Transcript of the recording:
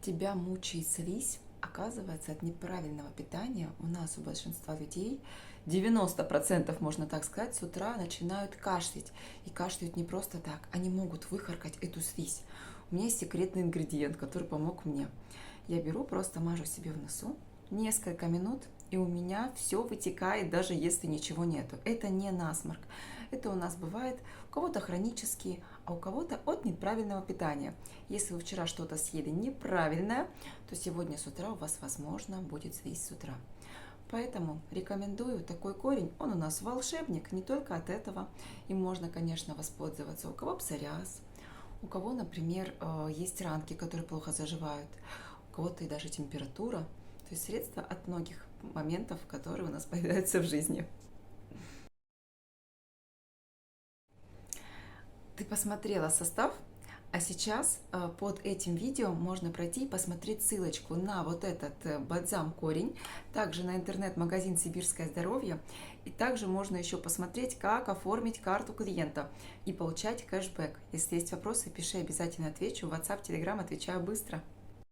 Тебя мучает слизь, оказывается, от неправильного питания у нас, у большинства людей, 90%, можно так сказать, с утра начинают кашлять. И кашляют не просто так, они могут выхаркать эту слизь. У меня есть секретный ингредиент, который помог мне. Я беру, просто мажу себе в носу несколько минут, и у меня все вытекает, даже если ничего нету. Это не насморк. Это у нас бывает у кого-то хронический, а у кого-то от неправильного питания. Если вы вчера что-то съели неправильное, то сегодня с утра у вас, возможно, будет слизь с утра. Поэтому рекомендую такой корень. Он у нас волшебник, не только от этого. Им можно, конечно, воспользоваться. У кого псориаз, у кого, например, есть ранки, которые плохо заживают, у кого-то и даже температура. То есть средства от многих моментов, которые у нас появляются в жизни. Ты посмотрела состав, а сейчас под этим видео можно пройти и посмотреть ссылочку на вот этот бальзам корень, также на интернет-магазин «Сибирское здоровье», и также можно еще посмотреть, как оформить карту клиента и получать кэшбэк. Если есть вопросы, пиши, обязательно отвечу. В WhatsApp, Telegram отвечаю быстро.